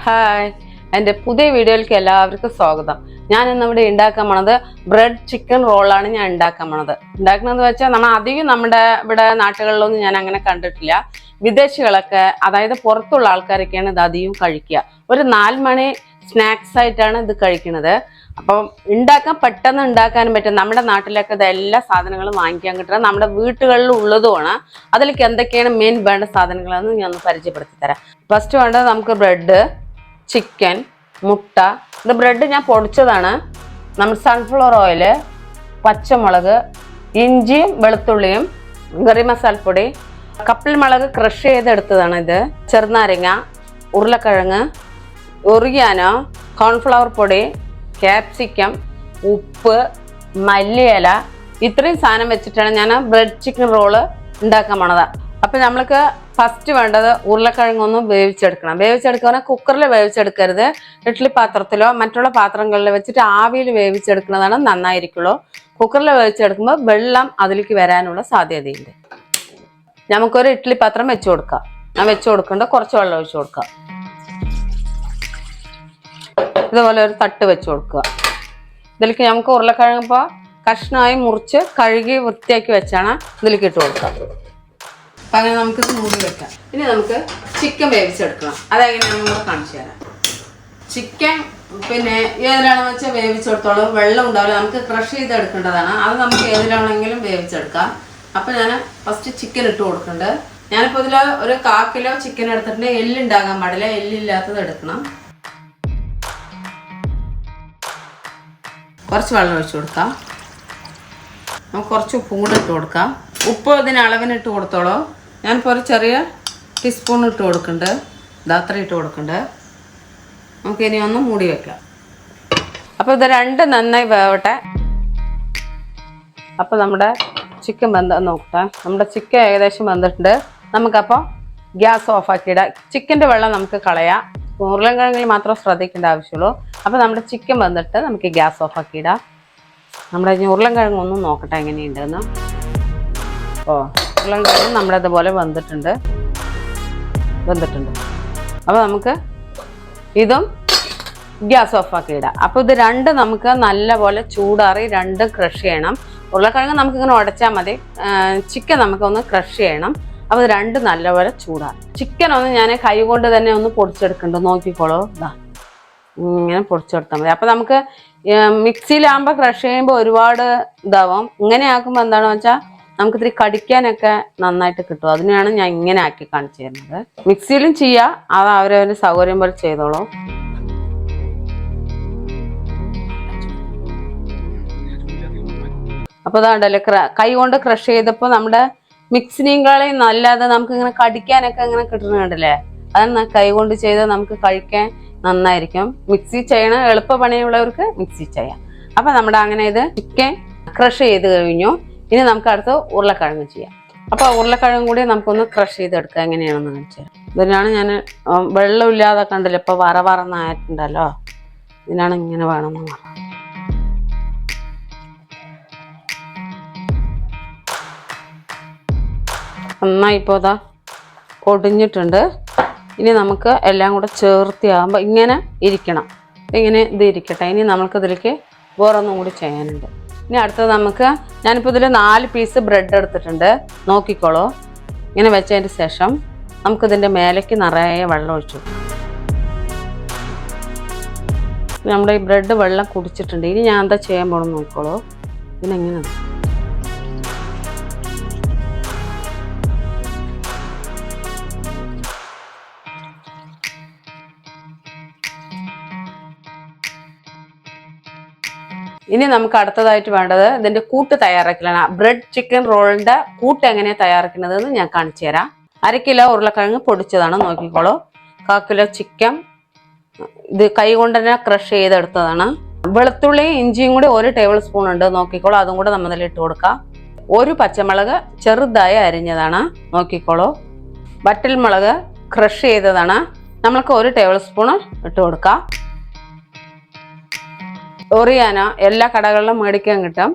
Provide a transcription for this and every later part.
Hi, എൻ്റെ പുതിയ വീഡിയോയിലേക്ക് എല്ലാവർക്കും സ്വാഗതം. ഞാൻ ഇന്നിവിടെ ഉണ്ടാക്കാൻ പോണത് ബ്രെഡ് ചിക്കൻ റോളാണ് ഞാൻ ഉണ്ടാക്കാൻ പോണത്. ഉണ്ടാക്കണമെന്ന് വെച്ചാൽ അധികം നമ്മുടെ ഇവിടെ നാട്ടുകളിലൊന്നും ഞാൻ അങ്ങനെ കണ്ടിട്ടില്ല. വിദേശികളൊക്കെ, അതായത് പുറത്തുള്ള ആൾക്കാരൊക്കെയാണ് ഇത് അധികം കഴിക്കുക. ഒരു 4 മണി സ്നാക്സ് ആയിട്ടാണ് ഇത് കഴിക്കുന്നത്. അപ്പം പെട്ടെന്ന് ഉണ്ടാക്കാനും പറ്റും. നമ്മുടെ നാട്ടിലൊക്കെ ഇത് എല്ലാ സാധനങ്ങളും വാങ്ങിക്കാൻ കിട്ടുന്നത് നമ്മുടെ വീട്ടുകളിൽ ഉള്ളതുമാണ്. അതിലേക്ക് എന്തൊക്കെയാണ് മെയിൻ വേണ്ട സാധനങ്ങളെന്ന് ഞാൻ ഒന്ന് പരിചയപ്പെടുത്തി തരാം. ഫസ്റ്റ് വേണ്ടത് നമുക്ക് ബ്രെഡ്, ചിക്കൻ, മുട്ട. ഇത് ബ്രെഡ് ഞാൻ പൊടിച്ചതാണ്. നമ്മൾ സൺഫ്ലവർ ഓയിൽ, പച്ചമുളക്, ഇഞ്ചിയും വെളുത്തുള്ളിയും, ഗറി മസാലപ്പൊടി, കപ്പിൾ മുളക് ക്രഷ് ചെയ്തെടുത്തതാണ് ഇത്, ചെറുനാരങ്ങ, ഉരുളക്കിഴങ്ങ്, ഒറിഗാനോ, കോൺഫ്ലവർ പൊടി, ക്യാപ്സിക്കം, ഉപ്പ്, മല്ലിയില. ഇത്രയും സാധനം വെച്ചിട്ടാണ് ഞാൻ ബ്രെഡ് ചിക്കൻ റോള് ഉണ്ടാക്കാൻ പോണത്. അപ്പം നമ്മൾക്ക് ഫസ്റ്റ് വേണ്ടത് ഉരുളക്കിഴങ്ങൊന്ന് വേവിച്ചെടുക്കണം. കുക്കറിൽ വേവിച്ചെടുക്കരുത്. ഇഡ്ഡലി പാത്രത്തിലോ മറ്റുള്ള പാത്രങ്ങളിൽ വെച്ചിട്ട് ആവിയിൽ വേവിച്ചെടുക്കുന്നതാണ് നന്നായിരിക്കുള്ളൂ. കുക്കറിൽ വേവിച്ചെടുക്കുമ്പോൾ വെള്ളം അതിലേക്ക് വരാനുള്ള സാധ്യതയുണ്ട്. നമുക്കൊരു ഇഡ്ഡലി പാത്രം വെച്ച് കൊടുക്കാം. ഞാൻ വെച്ച് കൊടുക്കേണ്ട കുറച്ച് വെള്ളം ഒഴിച്ചു കൊടുക്കാം. ഇതുപോലെ ഒരു തട്ട് വെച്ച് കൊടുക്കുക. ഇതിലേക്ക് നമുക്ക് ഉരുളക്കിഴങ്ങ് ഇപ്പോൾ കഷ്ണമായി മുറിച്ച് കഴുകി വൃത്തിയാക്കി വെച്ചാണ് ഇതിലേക്ക് ഇട്ട് കൊടുക്കാം. അപ്പം അങ്ങനെ നമുക്കിത് മൂടി വെക്കാം. ഇനി നമുക്ക് ചിക്കൻ വേവിച്ചെടുക്കണം. അതെങ്ങനെയാണെന്ന് നമ്മൾ കാണിച്ചു തരാം. ചിക്കൻ പിന്നെ ഏതിലാണെന്ന് വെച്ചാൽ വേവിച്ചെടുത്തോളൂ. വെള്ളം ഉണ്ടാവില്ല, നമുക്ക് ക്രഷ് ചെയ്തെടുക്കേണ്ടതാണ്. അത് നമുക്ക് ഏതിലാണെങ്കിലും വേവിച്ചെടുക്കാം. അപ്പം ഞാൻ ഫസ്റ്റ് ചിക്കൻ ഇട്ട് കൊടുക്കുന്നുണ്ട്. ഞാനിപ്പോൾ ഇതിൽ ഒരു 1/4 കിലോ ചിക്കൻ എടുത്തിട്ടുണ്ട്. എല്ലുണ്ടാകാൻ പാടില്ല, എല്ലില്ലാത്തത് എടുക്കണം. കുറച്ച് വെള്ളം ഒഴിച്ചു കൊടുക്കാം. നമുക്ക് കുറച്ച് ഉപ്പും കൂടെ ഇട്ട് കൊടുക്കാം. ഉപ്പ് ഇതിന് അളവിന് ഇട്ട് കൊടുത്തോളൂ. ഞാനിപ്പോൾ ഒരു ചെറിയ ടീസ്പൂൺ ഇട്ട് കൊടുക്കുന്നുണ്ട്. ഇതത്ര ഇട്ട് കൊടുക്കുന്നുണ്ട്. നമുക്ക് ഇനി ഒന്ന് മൂടി വെക്കാം. അപ്പോൾ ഇത് രണ്ട് നന്നായി വേവട്ടെ. അപ്പോൾ നമ്മുടെ ചിക്കൻ നോക്കട്ടെ. നമ്മുടെ ചിക്കൻ ഏകദേശം വെന്തിട്ടുണ്ട്. നമുക്കപ്പോൾ ഗ്യാസ് ഓഫാക്കിയിടാം. ചിക്കൻ്റെ വെള്ളം നമുക്ക് കളയാം. ഉരുളക്കിഴങ്ങിൽ മാത്രം ശ്രദ്ധിക്കേണ്ട ആവശ്യമുള്ളൂ. അപ്പോൾ നമ്മുടെ ചിക്കൻ വന്നിട്ട് നമുക്ക് ഗ്യാസ് ഓഫാക്കിയിടാം. നമ്മുടെ ഉരുളക്കിഴങ്ങൊന്നും നോക്കട്ടെ എങ്ങനെയുണ്ടെന്ന്. ഉരുളക്കിഴങ്ങ് നമ്മുടെ ഇതുപോലെ വെന്തിട്ടുണ്ട്. അപ്പോൾ നമുക്ക് ഇതും ഗ്യാസ് ഓഫാക്കിയിടാം. അപ്പോൾ ഇത് രണ്ട് നമുക്ക് നല്ലപോലെ ചൂടാറി രണ്ട് ക്രഷ് ചെയ്യണം. ഉരുളക്കിഴങ്ങ് നമുക്കിങ്ങനെ ഉടച്ചാൽ മതി. ചിക്കൻ നമുക്കൊന്ന് ക്രഷ് ചെയ്യണം. അപ്പോൾ ഇത് രണ്ട് നല്ലപോലെ ചൂടാറി. ചിക്കൻ ഒന്ന് ഞാൻ കൈ കൊണ്ട് തന്നെ ഒന്ന് പൊടിച്ചെടുക്കുന്നുണ്ട്. നോക്കിക്കോളൂ, ഇതാ ഇങ്ങനെ പൊടിച്ചെടുത്താൽ മതി. അപ്പോൾ നമുക്ക് മിക്സിയിലാകുമ്പോൾ ക്രഷ് ചെയ്യുമ്പോൾ ഒരുപാട് ഇതാവും. ഇങ്ങനെ ആക്കുമ്പോൾ എന്താണെന്ന് വെച്ചാൽ നമുക്ക് ഇത്തിരി കടിക്കാനൊക്കെ നന്നായിട്ട് കിട്ടും. അതിനെയാണ് ഞാൻ ഇങ്ങനെ ആക്കി കാണിച്ചു തരുന്നത്. മിക്സിയിലും ചെയ്യാം, അത് അവരവരുടെ സൗകര്യം പോലെ ചെയ്തോളൂ. അപ്പോൾ ഇതാണ്ടല്ലേ കൈ കൊണ്ട് ക്രഷ് ചെയ്തപ്പോൾ നമ്മുടെ മിക്സിനേക്കാളും നല്ലത് നമുക്ക് ഇങ്ങനെ കടിക്കാനൊക്കെ ഇങ്ങനെ കിട്ടുന്നുണ്ടല്ലേ. അത് കൈ കൊണ്ട് ചെയ്താൽ നമുക്ക് കഴിക്കാൻ നന്നായിരിക്കും. മിക്സി ചെയ്യണ എളുപ്പ പണിയുള്ളവർക്ക് മിക്സി ചെയ്യാം. അപ്പൊ നമ്മുടെ അങ്ങനെ ഇത് ചിക്കൻ ക്രഷ് ചെയ്ത് കഴിഞ്ഞു. ഇനി നമുക്ക് അടുത്ത് ഉരുളക്കിഴങ്ങ് ചെയ്യാം. അപ്പൊ ഉരുളക്കിഴങ്ങും കൂടി നമുക്കൊന്ന് ക്രഷ് ചെയ്തെടുക്കാം. എങ്ങനെയാണെന്ന് കാണിച്ചു തരാം. ഇതിനാണ് ഞാൻ വെള്ളമില്ലാതെ കണ്ടല്ലോ, ഇപ്പൊ വറന്നായിട്ടുണ്ടല്ലോ. ഇതിനാണ് ഇങ്ങനെ വേണമെന്ന് പറയാം. നന്നായി ഇപ്പോൾ ഇതാ പൊടിഞ്ഞിട്ടുണ്ട്. ഇനി നമുക്ക് എല്ലാം കൂടെ ചേർത്തിയാകുമ്പോൾ ഇങ്ങനെ ഇരിക്കണം. ഇങ്ങനെ ഇത് ഇരിക്കട്ടെ. ഇനി നമുക്കിതിലേക്ക് വേറൊന്നും കൂടി ചെയ്യാനുണ്ട്. ഇനി അടുത്തത് ഞാനിപ്പോൾ ഇതിൽ 4 പീസ് ബ്രെഡ് എടുത്തിട്ടുണ്ട്. നോക്കിക്കോളൂ. ഇങ്ങനെ വെച്ചതിന് ശേഷം നമുക്കിതിൻ്റെ മേലേക്ക് നിറയെ വെള്ളം ഒഴിച്ചു. നമ്മുടെ ഈ ബ്രെഡ് വെള്ളം കുടിച്ചിട്ടുണ്ട്. ഇനി ഞാൻ എന്താ ചെയ്യാൻ പോകണമെന്ന് നോക്കിക്കോളൂ. ഇതിനെങ്ങനെ ഇനി നമുക്ക് അടുത്തതായിട്ട് വേണ്ടത് ഇതിന്റെ കൂട്ട് തയ്യാറാക്കലാണ്. ബ്രെഡ് ചിക്കൻ റോളിന്റെ കൂട്ട് എങ്ങനെയാണ് തയ്യാറാക്കുന്നതെന്ന് ഞാൻ കാണിച്ചു തരാം. 1/2 കിലോ ഉരുളക്കിഴങ്ങ് പൊടിച്ചതാണ്. നോക്കിക്കോളൂ. 1/4 കിലോ ചിക്കൻ ഇത് കൈ കൊണ്ട് തന്നെ ക്രഷ് ചെയ്തെടുത്തതാണ്. വെളുത്തുള്ളിയും ഇഞ്ചിയും കൂടി 1 ടേബിൾ സ്പൂൺ ഉണ്ട്. നോക്കിക്കോളൂ. അതും കൂടെ നമ്മളിൽ ഇട്ട് കൊടുക്കാം. 1 പച്ചമുളക് ചെറുതായി അരിഞ്ഞതാണ്. നോക്കിക്കോളൂ. വറ്റൽ മുളക് ക്രഷ് ചെയ്തതാണ്. നമ്മൾക്ക് 1 ടേബിൾ സ്പൂൺ ഇട്ട് കൊടുക്കാം. ഒറിയാനോ എല്ലാ കടകളിലും മേടിക്കാൻ കിട്ടും.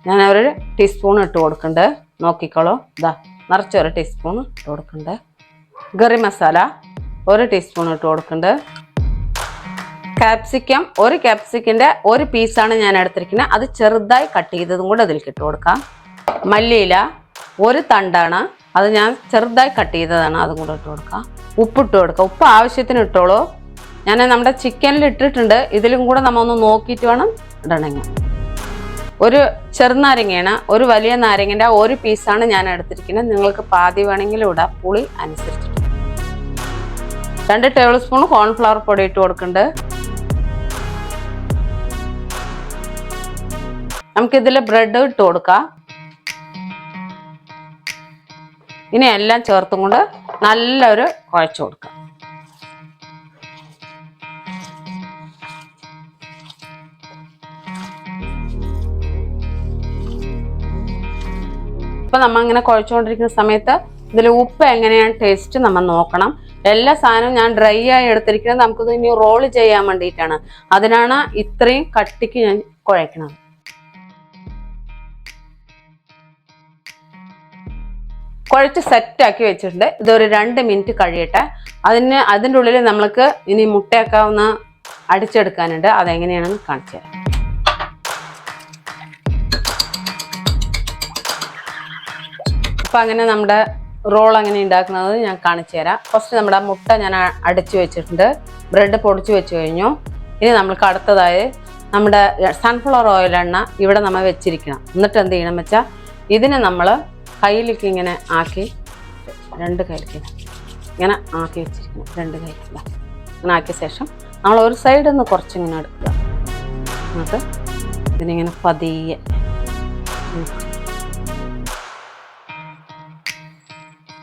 ഞാൻ 1 ടീസ്പൂൺ ഇട്ട് കൊടുക്കുന്നുണ്ട്. നോക്കിക്കോളൂ. ഇതാ നിറച്ച് 1 ടീസ്പൂൺ ഇട്ട് കൊടുക്കുന്നുണ്ട്. ഗറി മസാല 1 ടീസ്പൂൺ ഇട്ട് കൊടുക്കുന്നുണ്ട്. ക്യാപ്സിക്കം, ഒരു ക്യാപ്സിക്കിന്റെ ഒരു പീസാണ് ഞാൻ എടുത്തിരിക്കുന്നത്. അത് ചെറുതായി കട്ട് ചെയ്തതും കൂടെ അതിലേക്ക് ഇട്ട് കൊടുക്കാം. മല്ലിയില ഒരു തണ്ടാണ്, അത് ഞാൻ ചെറുതായി കട്ട് ചെയ്തതാണ്, അതും കൂടെ ഇട്ട് കൊടുക്കാം. ഉപ്പിട്ട് കൊടുക്കാം. ഉപ്പ് ആവശ്യത്തിന് ഇട്ടോളൂ. ഞാൻ നമ്മുടെ ചിക്കനിൽ ഇട്ടിട്ടുണ്ട്. ഇതിലും കൂടെ നമ്മൾ ഒന്ന് നോക്കിയിട്ട് വേണം ഇടണമെങ്കിൽ. ഒരു ചെറുനാരങ്ങയാണ്, ഒരു വലിയ നാരങ്ങൻ്റെ ഒരു പീസാണ് ഞാൻ എടുത്തിരിക്കുന്നത്. നിങ്ങൾക്ക് പാതി വേണമെങ്കിലും ഇടാം, പുളി അനുസരിച്ചിട്ട്. 2 ടേബിൾ സ്പൂൺ കോൺഫ്ലവർ പൊടി ഇട്ട് കൊടുക്കുന്നുണ്ട്. നമുക്കിതിൽ ബ്രെഡ് ഇട്ട് കൊടുക്കാം. ഇനി എല്ലാം ചേർത്തും കൊണ്ട് നല്ലൊരു കുഴച്ച് കൊടുക്കാം. ഇപ്പൊ നമ്മ ഇങ്ങനെ കുഴച്ചുകൊണ്ടിരിക്കുന്ന സമയത്ത് ഇതിൽ ഉപ്പ് എങ്ങനെയാണ് ടേസ്റ്റ് നമ്മൾ നോക്കണം. എല്ലാ സാധനവും ഞാൻ ഡ്രൈ ആയി എടുത്തിരിക്കുന്നത് നമുക്കിത് ഇനി റോള് ചെയ്യാൻ വേണ്ടിയിട്ടാണ്. അതിനാണ് ഇത്രയും കട്ടിക്ക് ഞാൻ കുഴക്കുന്നത്. കുഴച്ച് സെറ്റാക്കി വെച്ചിട്ടുണ്ട്. ഇതൊരു 2 മിനിറ്റ് കഴിയട്ടെ. അതിൻ്റെ ഉള്ളിൽ നമ്മൾക്ക് ഇനി മുട്ടയൊക്കെ ഒന്ന് അടിച്ചെടുക്കാനുണ്ട്. അതെങ്ങനെയാണെന്ന് കാണിച്ചു തരാം. അപ്പം അങ്ങനെ നമ്മുടെ റോൾ എങ്ങനെ ഉണ്ടാക്കുന്നത് ഞാൻ കാണിച്ചു തരാം. ഫസ്റ്റ് നമ്മുടെ മുട്ട ഞാൻ അടിച്ചു വെച്ചിട്ടുണ്ട്. ബ്രെഡ് പൊടിച്ച് വെച്ച് കഴിഞ്ഞു. ഇനി നമ്മൾക്ക് അടുത്തതായി നമ്മുടെ സൺഫ്ലവർ ഓയിൽ എണ്ണ ഇവിടെ നമ്മൾ വെച്ചിരിക്കണം. എന്നിട്ട് എന്ത് ചെയ്യണം വെച്ചാൽ ഇതിനെ നമ്മൾ കയ്യിലേക്ക് ഇങ്ങനെ ആക്കി 2 കയ്യിലേക്ക് ഇങ്ങനെ ആക്കി വെച്ചിരിക്കണം. 2 കയ്യിലേക്ക് ഇങ്ങനെ ആക്കിയ ശേഷം നമ്മൾ ഒരു സൈഡിൽ നിന്ന് കുറച്ചിങ്ങനെ എടുക്കുക. എന്നിട്ട് ഇതിനിങ്ങനെ പതിയെ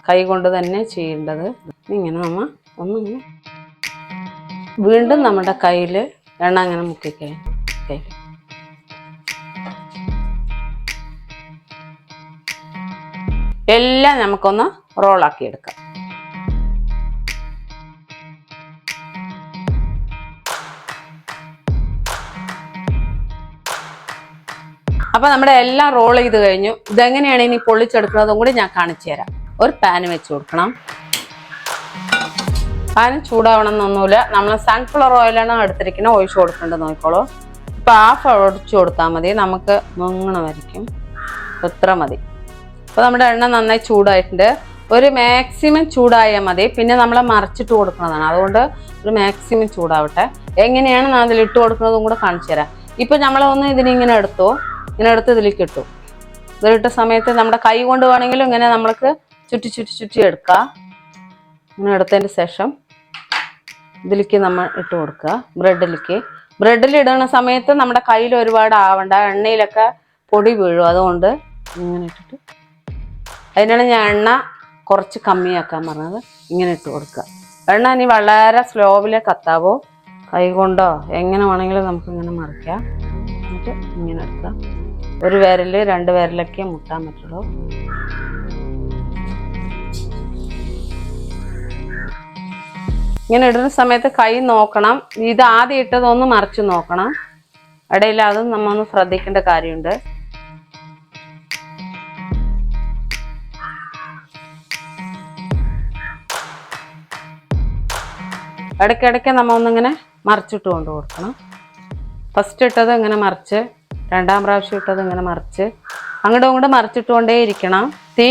കൈ കൊണ്ട് തന്നെ ചെയ്യേണ്ടത്. ഇങ്ങനെ നമ്മൾ ഒന്നിങ്ങനെ വീണ്ടും നമ്മുടെ കയ്യിൽ എണ്ണ അങ്ങനെ മുക്കിക്കഴിഞ്ഞു കയ്യിൽ എല്ലാം നമുക്കൊന്ന് റോളാക്കി എടുക്കാം. അപ്പൊ നമ്മുടെ എല്ലാം റോൾ ചെയ്ത് കഴിഞ്ഞു. ഇതെങ്ങനെയാണ് ഇനി പൊള്ളിച്ചെടുക്കുന്നതും കൂടി ഞാൻ കാണിച്ചു തരാം. ഒരു പാന് വെച്ച് കൊടുക്കണം. പാൻ ചൂടാവണം എന്നൊന്നുമില്ല. നമ്മൾ സൺഫ്ലവർ ഓയിലാണ് എടുത്തിരിക്കുന്നത്. ഒഴിച്ച് കൊടുക്കേണ്ടത് നോക്കിക്കോളൂ. ഇപ്പൊ ഹാഫ് ഒഴിച്ചു കൊടുത്താൽ മതി. നമുക്ക് മുങ്ങണ വരയ്ക്കും എത്ര മതി. അപ്പോൾ നമ്മുടെ എണ്ണ നന്നായി ചൂടായിട്ടുണ്ട്. ഒരു മാക്സിമം ചൂടായാൽ മതി. പിന്നെ നമ്മൾ മറിച്ചിട്ട് കൊടുക്കുന്നതാണ്. അതുകൊണ്ട് ഒരു മാക്സിമം ചൂടാവട്ടെ. എങ്ങനെയാണ് ഞാൻ അതിലിട്ട് കൊടുക്കുന്നതും കൂടെ കാണിച്ചു തരാം. ഇപ്പം നമ്മളൊന്ന് ഇതിനിങ്ങനെ എടുത്തു. ഇങ്ങനെ എടുത്ത് ഇതിലേക്ക് ഇട്ടു. ഇതിലിട്ട സമയത്ത് നമ്മുടെ കൈ കൊണ്ട് വേണമെങ്കിലും ഇങ്ങനെ നമ്മൾക്ക് ചുറ്റി എടുക്കുക. ഇങ്ങനെ എടുത്തതിന് ശേഷം ഇതിലേക്ക് നമ്മൾ ഇട്ട് കൊടുക്കുക. ബ്രെഡിൽ ഇടുന്ന സമയത്ത് നമ്മുടെ കയ്യിൽ ഒരുപാട് ആവണ്ട. എണ്ണയിലൊക്കെ പൊടി വീഴും. അതുകൊണ്ട് ഇങ്ങനെ ഇട്ടിട്ട് അതിനാണ് ഞാൻ എണ്ണ കുറച്ച് കമ്മിയാക്കാൻ പറഞ്ഞത്. ഇങ്ങനെ ഇട്ട് കൊടുക്കുക. എണ്ണ ഇനി വളരെ സ്ലോവിലെ കത്താവോ. കൈ കൊണ്ടോ എങ്ങനെ വേണമെങ്കിലും നമുക്ക് ഇങ്ങനെ മറിക്കാം. എന്നിട്ട് ഇങ്ങനെ എടുക്കാം. ഒരു വിരൽ 2 വിരലൊക്കെ മുട്ടാൻ പറ്റുള്ളൂ. ഇങ്ങനെ ഇടുന്ന സമയത്ത് കൈ നോക്കണം. ഇത് ആദ്യം ഇട്ടതൊന്ന് മറിച്ച് നോക്കണം. ഇടയിൽ അതും നമ്മ ഒന്ന് ശ്രദ്ധിക്കേണ്ട കാര്യമുണ്ട്. ഇടയ്ക്കിടയ്ക്ക് നമ്മ ഒന്നിങ്ങനെ മറിച്ചിട്ട് കൊണ്ട് കൊടുക്കണം. ഫസ്റ്റ് ഇട്ടത് ഇങ്ങനെ മറിച്ച്, 2ാം പ്രാവശ്യം ഇട്ടത് ഇങ്ങനെ മറിച്ച്, അങ്ങോട്ടും ഇങ്ങോട്ടും മറിച്ചിട്ടുകൊണ്ടേ ഇരിക്കണം. തീ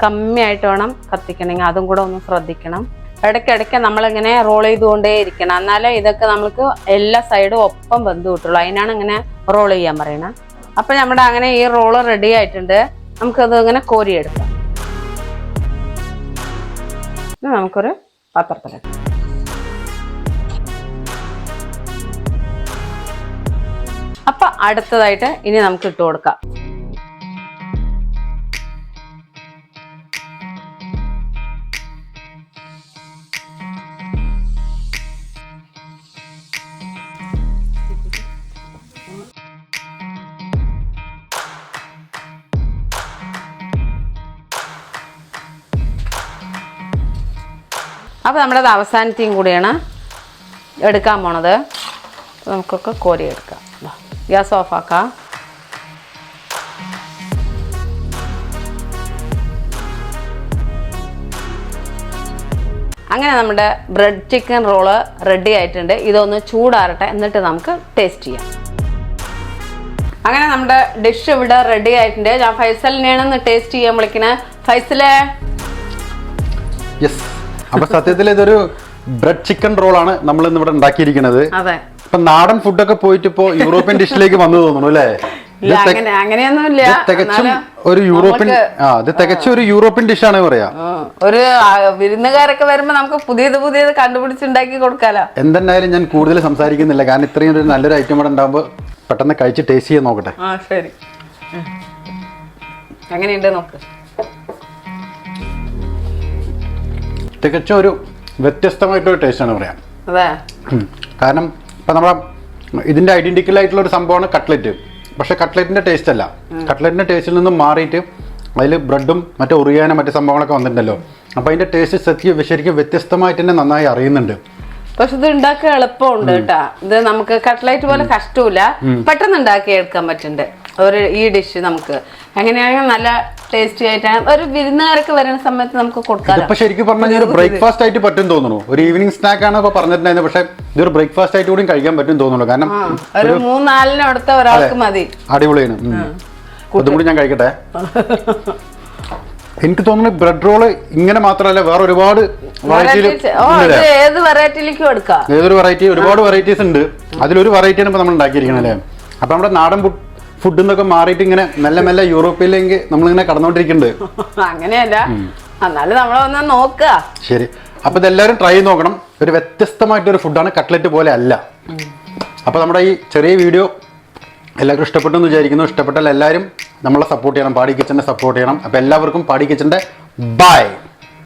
കമ്മിയായിട്ട് വേണം കത്തിക്കണമെങ്കിൽ അതും കൂടെ ഒന്ന് ശ്രദ്ധിക്കണം. ഇടയ്ക്കിടയ്ക്ക് നമ്മളിങ്ങനെ റോൾ ചെയ്തുകൊണ്ടേ ഇരിക്കണം. എന്നാലേ ഇതൊക്കെ നമുക്ക് എല്ലാ സൈഡും ഒപ്പം വെന്ത് കിട്ടുള്ളൂ. അതിനാണ് ഇങ്ങനെ റോൾ ചെയ്യാൻ പറയുന്നത്. അപ്പം നമ്മുടെ അങ്ങനെ ഈ റോള് റെഡി ആയിട്ടുണ്ട്. നമുക്കത് ഇങ്ങനെ കോരിയെടുക്കാം. നമുക്കൊരു പാത്രത്തിലെടുക്കാം. അപ്പം അടുത്തതായിട്ട് ഇനി നമുക്ക് ഇട്ട് കൊടുക്കാം. അപ്പോൾ നമ്മുടെ അവസാനത്തെയും കൂടിയാണ് എടുക്കാൻ പോണത്. നമുക്കൊക്കെ കോരിയെടുക്കാം. ഗ്യാസ് ഓഫാക്കാം. അങ്ങനെ നമ്മുടെ ബ്രെഡ് ചിക്കൻ റോള് റെഡി ആയിട്ടുണ്ട്. ഇതൊന്ന് ചൂടാറട്ടെ, എന്നിട്ട് നമുക്ക് ടേസ്റ്റ് ചെയ്യാം. അങ്ങനെ നമ്മുടെ ഡിഷ് ഇവിടെ റെഡി ആയിട്ടുണ്ട്. ഞാൻ ഫൈസലിനെയാണ് ടേസ്റ്റ് ചെയ്യാൻ വിളിക്കണേ. ഫൈസലേ. യെസ്. അപ്പൊ സത്യത്തിൽ ഇതൊരു ബ്രെഡ് ചിക്കൻ റോളാണ് നമ്മൾ ഇന്ന് ഇവിടെ ഉണ്ടാക്കിയിരിക്കുന്നത്. അതെ. ഇപ്പൊ നാടൻ ഫുഡൊക്കെ പോയിട്ട് ഇപ്പോ യൂറോപ്യൻ ഡിഷിലേക്ക് വന്നു തോന്നുന്നു അല്ലേ? അങ്ങനെയൊന്നുമില്ല. തികച്ചും ഒരു യൂറോപ്യൻ ഇത് തികച്ചും ഒരു യൂറോപ്യൻ ഡിഷാണ് പറയാ. ഒരു വിരുന്നുകാരൊക്കെ വരുമ്പോ നമുക്ക് പുതിയത് കണ്ടുപിടിച്ചുണ്ടാക്കി കൊടുക്കാലോ. എന്തെന്നായാലും ഞാൻ കൂടുതൽ സംസാരിക്കുന്നില്ല, കാരണം ഇത്രയും ഒരു നല്ലൊരു ഐറ്റം ഇവിടെ ഉണ്ടാകുമ്പോ പെട്ടെന്ന് കഴിച്ച് ടേസ്റ്റ് ചെയ്യാൻ നോക്കട്ടെ. ശരി, എങ്ങനെയുണ്ട് നോക്ക്. തികച്ചും ഒരു വ്യത്യസ്തമായിട്ടൊരു ടേസ്റ്റാണ് പറയാം. അതെ. കാരണം ഇപ്പം നമ്മളെ ഇതിൻ്റെ ഐഡൻറ്റിക്കൽ ആയിട്ടുള്ള ഒരു സംഭവമാണ് കട്ട്ലറ്റ്. പക്ഷെ കട്ട്ലറ്റിൻ്റെ ടേസ്റ്റ് അല്ല. കട്ട്ലറ്റിൻ്റെ ടേസ്റ്റിൽ നിന്നും മാറിയിട്ട് അതിൽ ബ്രെഡും മറ്റേ ഒറിയാനും മറ്റു സംഭവങ്ങളൊക്കെ വന്നിട്ടുണ്ടല്ലോ. അപ്പോൾ അതിൻ്റെ ടേസ്റ്റ് ശരിക്കും വ്യത്യസ്തമായിട്ട് തന്നെ നന്നായി അറിയുന്നുണ്ട്. പക്ഷെ ഇത് ഉണ്ടാക്കാൻ എളുപ്പമുണ്ട് കേട്ടാ. ഇത് നമുക്ക് കട്ട്ലൈറ്റ് പോലെ കഷ്ടമില്ല, പെട്ടെന്ന് ഉണ്ടാക്കി എടുക്കാൻ പറ്റുന്നുണ്ട്. ഈ ഡിഷ് നമുക്ക് എങ്ങനെയാണെങ്കിൽ നല്ല ടേസ്റ്റി ആയിട്ടാണ് ഒരു വിരുന്നുകാരൊക്കെ വരുന്ന സമയത്ത് നമുക്ക് കൊടുക്കാം. ഇപ്പൊ ശരിക്കും പറഞ്ഞാൽ ഒരു ബ്രേക്ക്ഫാസ്റ്റ് ആയിട്ട് പറ്റും തോന്നുന്നു. ഒരു ഈവനിങ് സ്നാക്ക് ആണ് ഇപ്പൊ പറഞ്ഞിട്ടുണ്ടായിരുന്നത്. പക്ഷെ ഇതൊരു ബ്രേക്ക്ഫാസ്റ്റ് ആയിട്ട് കൂടി കഴിക്കാൻ പറ്റും തോന്നുന്നു. കാരണം ഒരു 3-4 അടുത്ത ഒരാൾക്ക് മതി. അടിപൊളിയാണ്. അതും കൂടി ഞാൻ കഴിക്കട്ടെ. എനിക്ക് തോന്നുന്നു ബ്രെഡ് റോള് ഇങ്ങനെ മാത്രമല്ല, വേറെ ഒരുപാട് ഏത് വെറൈറ്റിയിലേക്കും എടുക്കാം. ഏതൊരു വെറൈറ്റി, ഒരുപാട് വെറൈറ്റീസ് ഉണ്ട്. അതിലൊരു വെറൈറ്റിയാണ് ഇപ്പൊ നമ്മൾ ഉണ്ടാക്കിയിരിക്കുന്നത് അല്ലേ? അപ്പൊ നമ്മുടെ നാടൻ ഫുഡ് എന്നൊക്കെ മാറിയിട്ട് ഇങ്ങനെ മെല്ലെ മെല്ലെ യൂറോപ്പിലേക്ക് നമ്മളിങ്ങനെ കടന്നുകൊണ്ടിരിക്കുന്നുണ്ട്. അങ്ങനെയല്ല, എന്നാലും നമ്മളൊന്ന് നോക്കുക. ശരി, അപ്പൊ ഇതെല്ലാവരും ട്രൈ ചെയ്ത് നോക്കണം. ഒരു വ്യത്യസ്തമായിട്ടൊരു ഫുഡാണ്, കട്ട്ലറ്റ് പോലെ അല്ല. അപ്പൊ നമ്മുടെ ഈ ചെറിയ വീഡിയോ എല്ലാവർക്കും ഇഷ്ടപ്പെട്ടു എന്ന് വിചാരിക്കുന്നു. ഇഷ്ടപ്പെട്ടാൽ എല്ലാവരും നമ്മളെ സപ്പോർട്ട് ചെയ്യണം, പാടി കിച്ചനെ സപ്പോർട്ട് ചെയ്യണം. അപ്പോൾ എല്ലാവർക്കും പാടി കിച്ചൻ്റെ ബൈ.